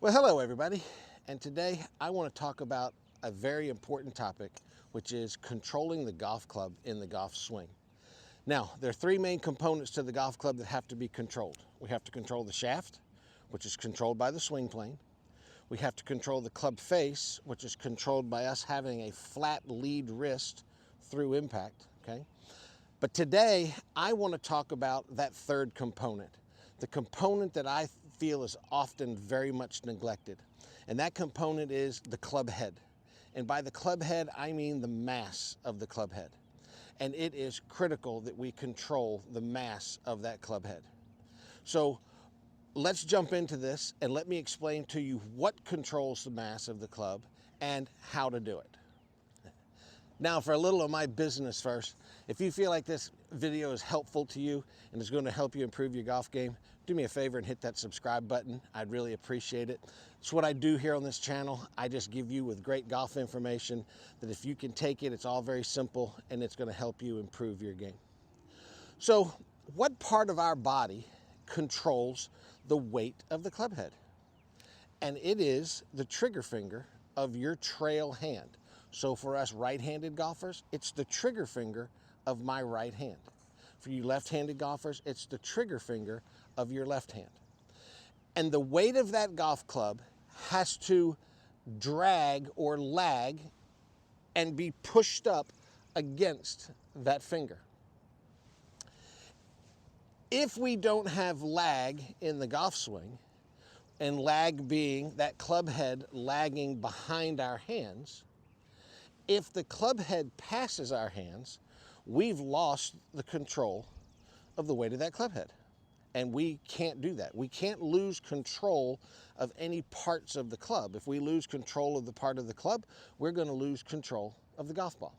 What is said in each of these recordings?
Well, hello everybody, and today I want to talk about a very important topic, which is controlling the golf club in the golf swing. Now, there are three main components to the golf club that have to be controlled. We have to control the shaft, which is controlled by the swing plane. We have to control the club face, which is controlled by us having a flat lead wrist through impact, okay? But today, I want to talk about that third component, the component that I feel is often very much neglected. And that component is the club head. And by the club head, I mean the mass of the club head. And it is critical that we control the mass of that club head. So let's jump into this and let me explain to you what controls the mass of the club and how to do it. Now, for a little of my business first, if you feel like this video is helpful to you and is going to help you improve your golf game, do me a favor and hit that subscribe button. I'd really appreciate it. It's what I do here on this channel. I just give you with great golf information that if you can take it, it's all very simple and it's going to help you improve your game. So, what part of our body controls the weight of the club head? And it is the trigger finger of your trail hand. So for us right-handed golfers, it's the trigger finger of my right hand. For you left-handed golfers, it's the trigger finger of your left hand. And the weight of that golf club has to drag or lag and be pushed up against that finger. If we don't have lag in the golf swing, and lag being that club head lagging behind our hands, if the club head passes our hands, we've lost the control of the weight of that club head. And we can't do that. We can't lose control of any parts of the club. If we lose control of the part of the club, we're going to lose control of the golf ball.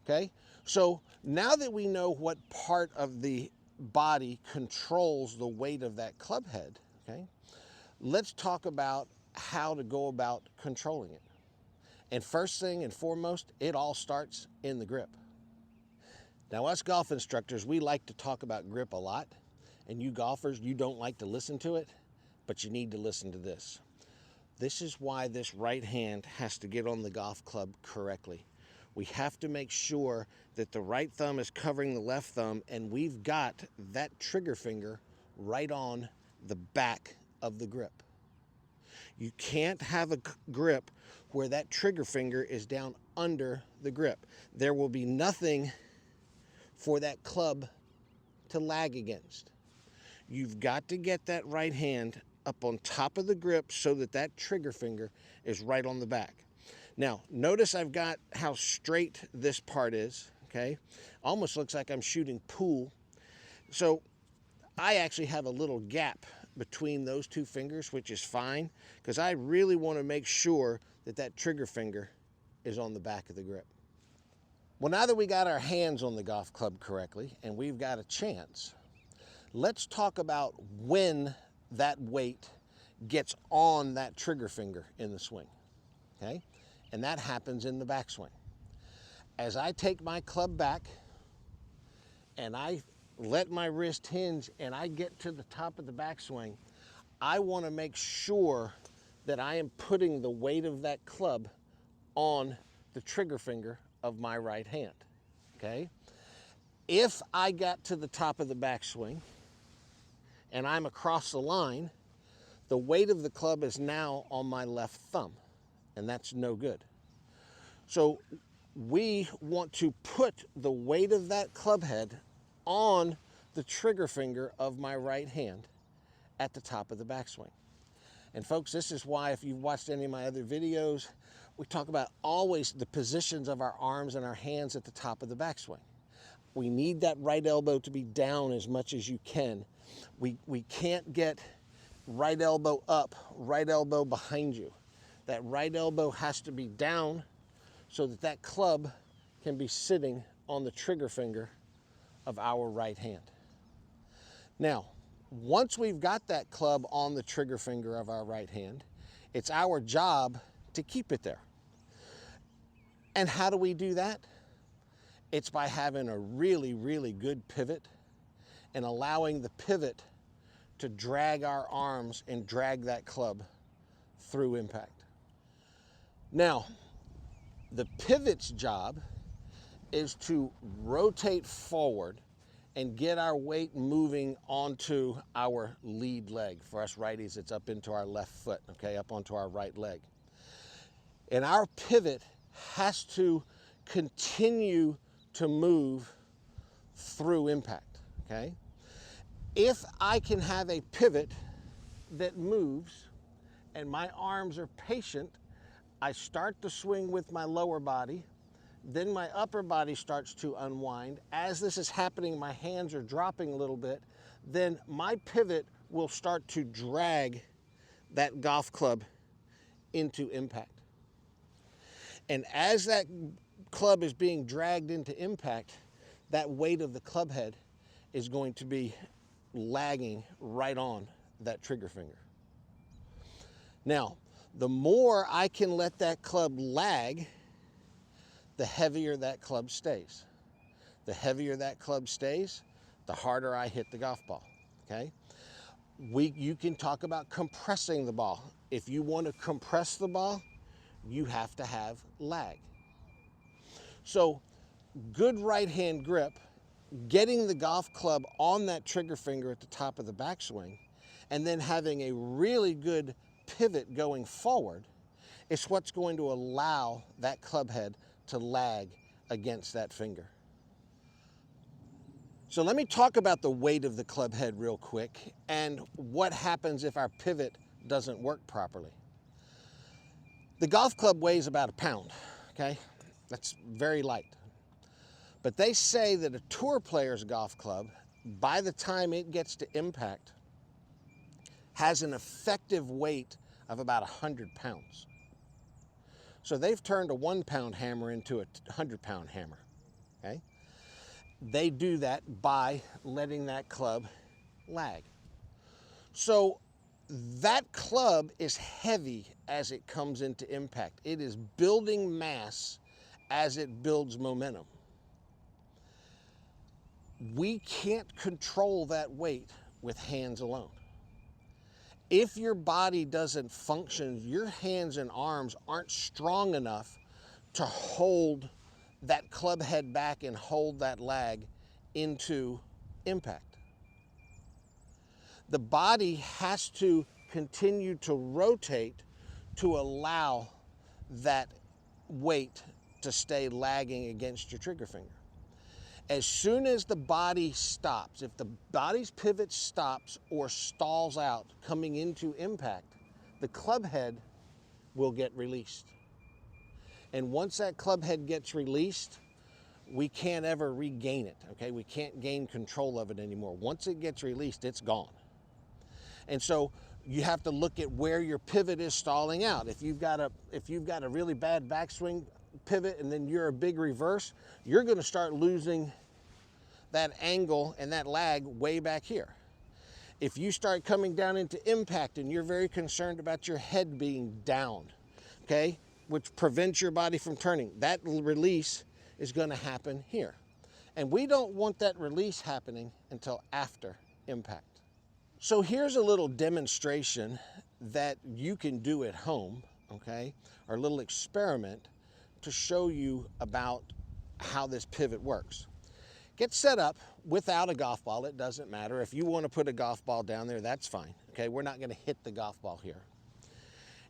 Okay? So now that we know what part of the body controls the weight of that club head, okay, let's talk about how to go about controlling it. And first thing and foremost, it all starts in the grip. Now, us golf instructors, we like to talk about grip a lot. And you golfers, you don't like to listen to it, but you need to listen to this. This is why this right hand has to get on the golf club correctly. We have to make sure that the right thumb is covering the left thumb, and we've got that trigger finger right on the back of the grip. You can't have a grip where that trigger finger is down under the grip. There will be nothing for that club to lag against. You've got to get that right hand up on top of the grip so that that trigger finger is right on the back. Now, notice I've got how straight this part is, okay? Almost looks like I'm shooting pool. So I actually have a little gap between those two fingers, which is fine, because I really want to make sure that that trigger finger is on the back of the grip. Well, now that we got our hands on the golf club correctly and we've got a chance, let's talk about when that weight gets on that trigger finger in the swing, okay? And that happens in the backswing. As I take my club back and I let my wrist hinge and I get to the top of the backswing, I want to make sure that I am putting the weight of that club on the trigger finger of my right hand, okay? If I got to the top of the backswing and I'm across the line, the weight of the club is now on my left thumb, and that's no good. So we want to put the weight of that club head on the trigger finger of my right hand at the top of the backswing. And folks, this is why if you've watched any of my other videos, we talk about always the positions of our arms and our hands at the top of the backswing. We need that right elbow to be down as much as you can. We can't get right elbow up, right elbow behind you. That right elbow has to be down so that that club can be sitting on the trigger finger of our right hand. Now, once we've got that club on the trigger finger of our right hand, it's our job to keep it there. And how do we do that? It's by having a really, really good pivot and allowing the pivot to drag our arms and drag that club through impact. Now, the pivot's job is to rotate forward and get our weight moving onto our lead leg. For us righties, it's up into our left foot, okay, up onto our right leg. And our pivot has to continue to move through impact, okay? If I can have a pivot that moves and my arms are patient, I start to swing with my lower body, then my upper body starts to unwind. As this is happening, my hands are dropping a little bit, then my pivot will start to drag that golf club into impact. And as that club is being dragged into impact, that weight of the club head is going to be lagging right on that trigger finger. Now, the more I can let that club lag, the heavier that club stays. The heavier that club stays, the harder I hit the golf ball, okay? You can talk about compressing the ball. If you want to compress the ball, you have to have lag. So, good right hand grip, getting the golf club on that trigger finger at the top of the backswing, and then having a really good pivot going forward is what's going to allow that club head to lag against that finger. So let me talk about the weight of the club head real quick and what happens if our pivot doesn't work properly. The golf club weighs about a pound, okay? That's very light. But they say that a tour player's golf club, by the time it gets to impact, has an effective weight of about 100 pounds. So they've turned a 1 pound hammer into a 100 pound hammer, okay? They do that by letting that club lag. So that club is heavy as it comes into impact. It is building mass as it builds momentum. We can't control that weight with hands alone. If your body doesn't function, your hands and arms aren't strong enough to hold that club head back and hold that lag into impact. The body has to continue to rotate to allow that weight to stay lagging against your trigger finger. As soon as the body stops, if the body's pivot stops or stalls out coming into impact, the club head will get released. And once that club head gets released, we can't ever regain it, okay? We can't gain control of it anymore. Once it gets released, it's gone. And so you have to look at where your pivot is stalling out. If you've got a really bad backswing pivot and then you're a big reverse, you're going to start losing that angle and that lag way back here. If you start coming down into impact and you're very concerned about your head being down, okay, which prevents your body from turning, that release is going to happen here. And we don't want that release happening until after impact. So here's a little demonstration that you can do at home, okay, or a little experiment to show you about how this pivot works. Get set up without a golf ball. It doesn't matter. If you want to put a golf ball down there, that's fine. Okay, we're not going to hit the golf ball here.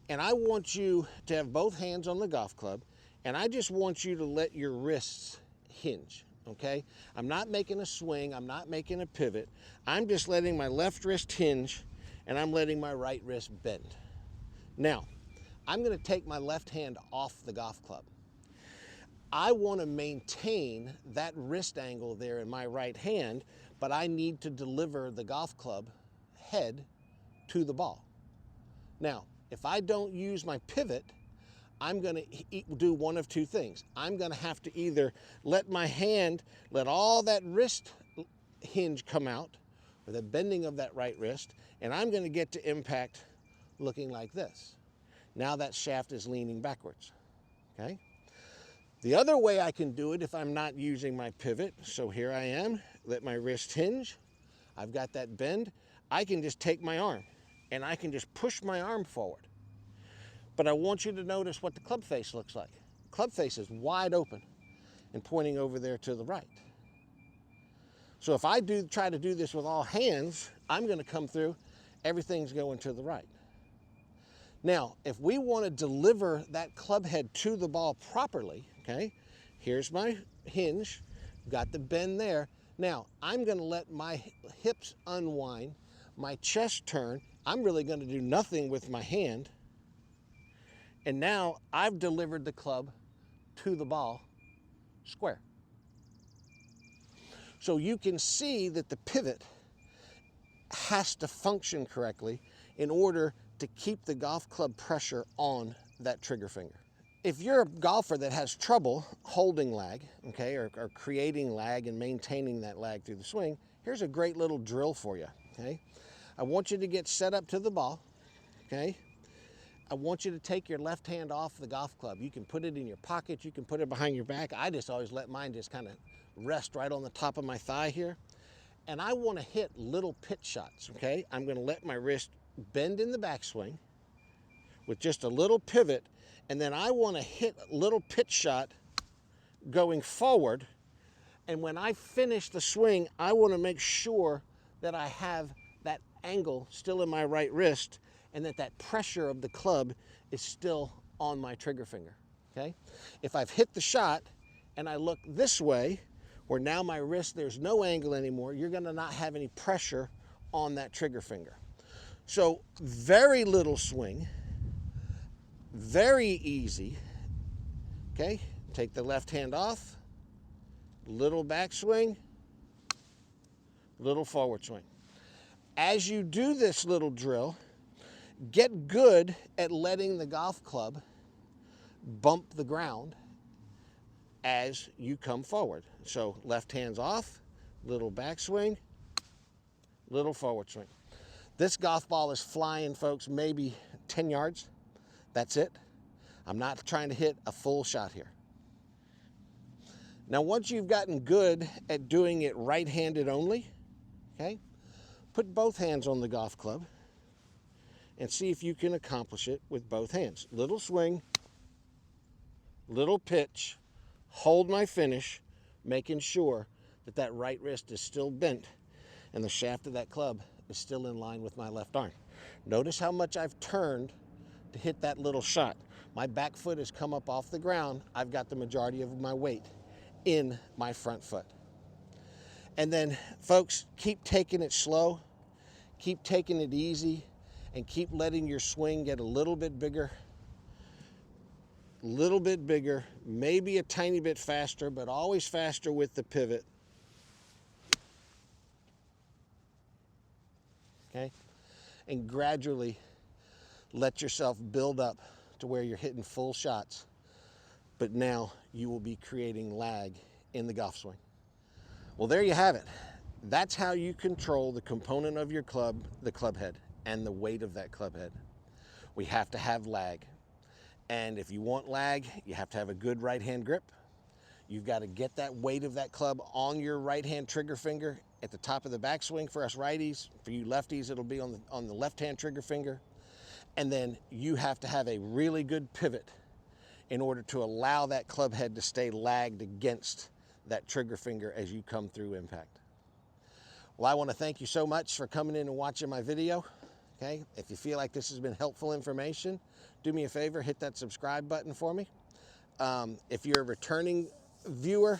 And I want you to have both hands on the golf club, and I just want you to let your wrists hinge, okay? I'm not making a swing. I'm not making a pivot. I'm just letting my left wrist hinge, and I'm letting my right wrist bend. Now, I'm going to take my left hand off the golf club. I want to maintain that wrist angle there in my right hand, but I need to deliver the golf club head to the ball. Now, if I don't use my pivot, I'm going to do one of two things. I'm going to have to either let my hand, let all that wrist hinge come out, or the bending of that right wrist, and I'm going to get to impact looking like this. Now that shaft is leaning backwards, okay? The other way I can do it if I'm not using my pivot, so here I am, let my wrist hinge, I've got that bend, I can just take my arm and I can just push my arm forward. But I want you to notice what the club face looks like. Club face is wide open and pointing over there to the right. So if I try to do this with all hands, I'm going to come through, everything's going to the right. Now, if we want to deliver that club head to the ball properly, okay, here's my hinge, got the bend there. Now, I'm going to let my hips unwind, my chest turn. I'm really going to do nothing with my hand. And now I've delivered the club to the ball square. So you can see that the pivot has to function correctly in order to keep the golf club pressure on that trigger finger. If you're a golfer that has trouble holding lag, okay, or creating lag and maintaining that lag through the swing, here's a great little drill for you, okay? I want you to get set up to the ball, okay? I want you to take your left hand off the golf club. You can put it in your pocket, you can put it behind your back. I just always let mine just kind of rest right on the top of my thigh here. And I want to hit little pitch shots, okay? I'm going to let my wrist bend in the backswing with just a little pivot, and then I want to hit a little pitch shot going forward. And when I finish the swing, I want to make sure that I have that angle still in my right wrist and that pressure of the club is still on my trigger finger, okay? If I've hit the shot and I look this way, where now my wrist, there's no angle anymore, you're gonna not have any pressure on that trigger finger. So very little swing, very easy, okay? Take the left hand off, little backswing, little forward swing. As you do this little drill, get good at letting the golf club bump the ground as you come forward. So left hand's off, little backswing, little forward swing. This golf ball is flying, folks, maybe 10 yards. That's it. I'm not trying to hit a full shot here. Now, once you've gotten good at doing it right-handed only, okay, put both hands on the golf club and see if you can accomplish it with both hands. Little swing, little pitch, hold my finish, making sure that that right wrist is still bent and the shaft of that club is still in line with my left arm. Notice how much I've turned to hit that little shot. My back foot has come up off the ground. I've got the majority of my weight in my front foot. And then, folks, keep taking it slow, keep taking it easy, and keep letting your swing get a little bit bigger, maybe a tiny bit faster, but always faster with the pivot. Okay? And gradually let yourself build up to where you're hitting full shots, but now you will be creating lag in the golf swing. Well, there you have it. That's how you control the component of your club, the club head, and the weight of that club head. We have to have lag. And if you want lag, you have to have a good right hand grip. You've got to get that weight of that club on your right hand trigger finger at the top of the backswing for us righties. For you lefties, it'll be on the left hand trigger finger. And then you have to have a really good pivot in order to allow that club head to stay lagged against that trigger finger as you come through impact. Well, I want to thank you so much for coming in and watching my video. Okay, if you feel like this has been helpful information, do me a favor, hit that subscribe button for me. If you're a returning viewer,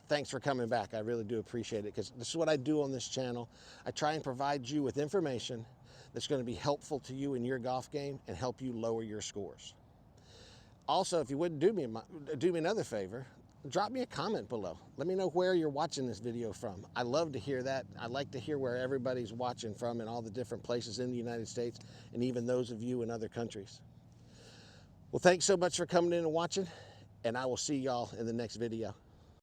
thanks for coming back. I really do appreciate it, because this is what I do on this channel. I try and provide you with information that's going to be helpful to you in your golf game and help you lower your scores. Also, if you would do me another favor, drop me a comment below. Let me know where you're watching this video from. I love to hear that. I like to hear where everybody's watching from in all the different places in the United States, and even those of you in other countries. Well, thanks so much for coming in and watching, and I will see y'all in the next video.